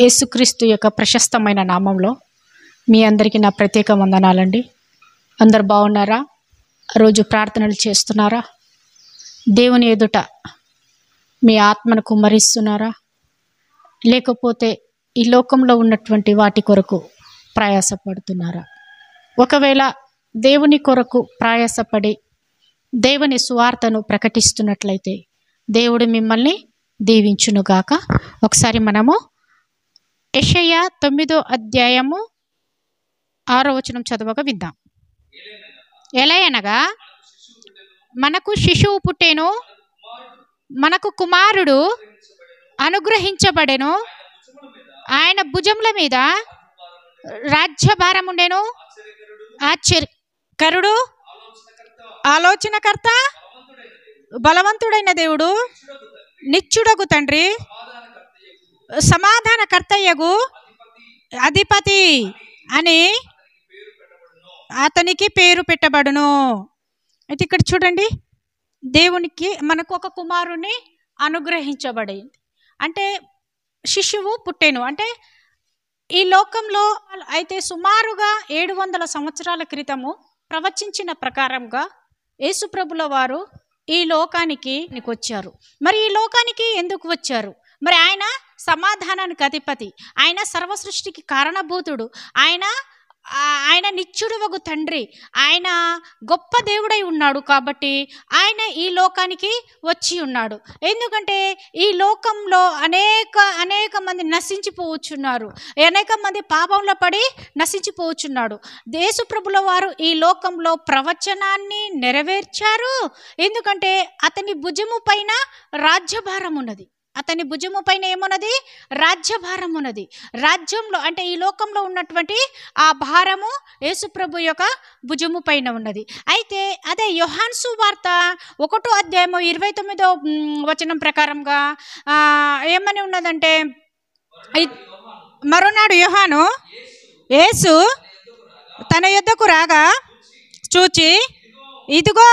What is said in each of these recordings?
యేసుక్రీస్తు యొక్క ప్రశస్తమైన నామంలో మీ అందరికీ నా ప్రత్యేక వందనాలండి. అందరు బాగున్నారా? రోజు ప్రార్థనలు చేస్తున్నారా? దేవుని ఎదుట మీ ఆత్మను కుమ్మరిస్తున్నారా? లేకపోతే ఈ లోకంలో ఉన్నటువంటి వాటి కొరకు ప్రయాసపడుతున్నారా? ఒకవేళ దేవుని కొరకు ప్రయాసపడి దేవుని సువార్తను ప్రకటిస్తున్నట్లయితే దేవుడు మిమ్మల్ని దీవించునుగాక. ఒకసారి మనము యెషయా 9వ అధ్యాయము 6వ వచనం చదవగా విందాం. ఎలయనగా మనకు శిశువు పుట్టెను, మనకు కుమారుడు అనుగ్రహించబడెను, ఆయన భుజముల మీద రాజ్యభారం ఉండెను. ఆశ్చర్యకరుడు, ఆలోచనకర్త, బలవంతుడైన దేవుడు, నిత్యుడగు తండ్రి, సమాధానకర్తయ్యగు అధిపతి అని అతనికి పేరు పెట్టబడును. అయితే ఇక్కడ చూడండి, దేవునికి మనకు ఒక కుమారుని అనుగ్రహించబడింది. అంటే శిశువు పుట్టెను అంటే ఈ లోకంలో అయితే సుమారుగా 700 సంవత్సరాల క్రితము ప్రవచించిన ప్రకారంగా యేసుప్రభుల వారు ఈ లోకానికి వచ్చారు. మరి ఈ లోకానికి ఎందుకు వచ్చారు? మరి ఆయన సమాధానానికి అధిపతి, ఆయన సర్వసృష్టికి కారణభూతుడు, ఆయన నిత్యుడగు తండ్రి, ఆయన గొప్ప దేవుడై ఉన్నాడు. కాబట్టి ఆయన ఈ లోకానికి వచ్చి ఉన్నాడు. ఎందుకంటే ఈ లోకంలో అనేక మంది నశించిపోవచ్చున్నారు, అనేక మంది పాపంలో పడి నశించిపోవచ్చున్నాడు. యేసుప్రభుల వారు ఈ లోకంలో ప్రవచనాన్ని నెరవేర్చారు. ఎందుకంటే అతని భుజము పైన రాజ్యభారం ఉన్నది. అతని భుజము పైన ఏమున్నది? రాజ్యభారం ఉన్నది. రాజ్యంలో అంటే ఈ లోకంలో ఉన్నటువంటి ఆ భారము యేసుప్రభు యొక్క భుజము పైన ఉన్నది. అయితే అదే యోహాను సువార్త 1వ అధ్యాయము 29వ వచనం ప్రకారంగా ఏమని ఉన్నదంటే, మరునాడు యోహాను యేసు తన యొద్దకు రాగా చూచి, ఇదిగో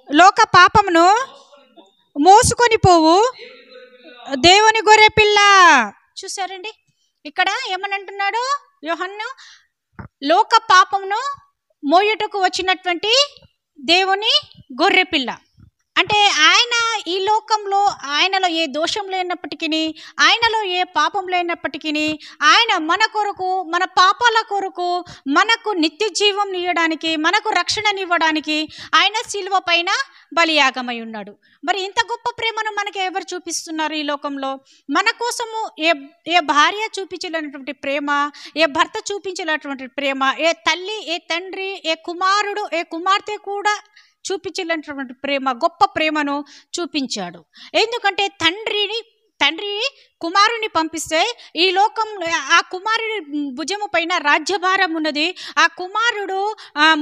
లోక పాపమును మోసుకొని పోవు దేవుని గొర్రె పిల్ల. చూసారండి, ఇక్కడ ఏమని అంటున్నాడు యోహన్ను? లోక పాపమును మోయుటకు వచ్చినటువంటి దేవుని గొర్రె పిల్ల. అంటే ఆయన ఈ లోకంలో ఆయనలో ఏ దోషం లేనప్పటికీ, ఆయనలో ఏ పాపం లేనప్పటికీ, ఆయన మన కొరకు, మన పాపాల కొరకు, మనకు నిత్య జీవం ఇవ్వడానికి, మనకు రక్షణనివ్వడానికి ఆయన శిలువ పైన బలియాగమై ఉన్నాడు. మరి ఇంత గొప్ప ప్రేమను మనకి ఎవరు చూపిస్తున్నారు ఈ లోకంలో? మన కోసము ఏ భార్య చూపించలేనటువంటి ప్రేమ, ఏ భర్త చూపించలేనటువంటి ప్రేమ, ఏ తల్లి, ఏ తండ్రి, ఏ కుమారుడు, ఏ కుమార్తె కూడా చూపించలేనటువంటి ప్రేమ, గొప్ప ప్రేమను చూపించాడు. ఎందుకంటే తండ్రి కుమారుని పంపిస్తే ఈ లోకంలో ఆ కుమారుడి భుజము పైన రాజ్యభారం ఉన్నది. ఆ కుమారుడు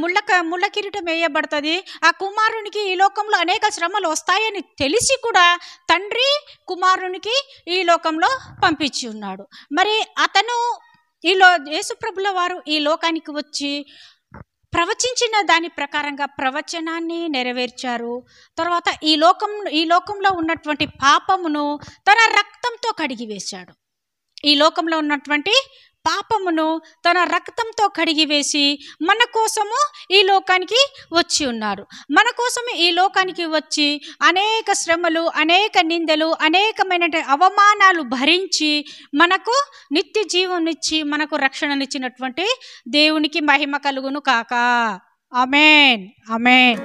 ముళ్ళ కిరీటం వేయబడుతుంది. ఆ కుమారునికి ఈ లోకంలో అనేక శ్రమలు వస్తాయని తెలిసి కూడా తండ్రి కుమారునికి ఈ లోకంలో పంపించి ఉన్నాడు. మరి అతను యేసుప్రభుల వారు ఈ లోకానికి వచ్చి ప్రవచించిన దాని ప్రకారంగా ప్రవచనాన్ని నెరవేర్చారు. తర్వాత ఈ లోకంలో ఉన్నటువంటి పాపమును తన రక్తంతో కడిగివేశాడు. ఈ లోకంలో ఉన్నటువంటి పాపమును తన రక్తంతో కడిగివేసి మన కోసము ఈ లోకానికి వచ్చి ఉన్నారు. మన కోసము ఈ లోకానికి వచ్చి అనేక శ్రమలు, అనేక నిందలు, అనేకమైన అవమానాలు భరించి మనకు నిత్య జీవనిచ్చి మనకు రక్షణనిచ్చినటువంటి దేవునికి మహిమ కలుగును కాక. ఆమేన్, ఆమేన్.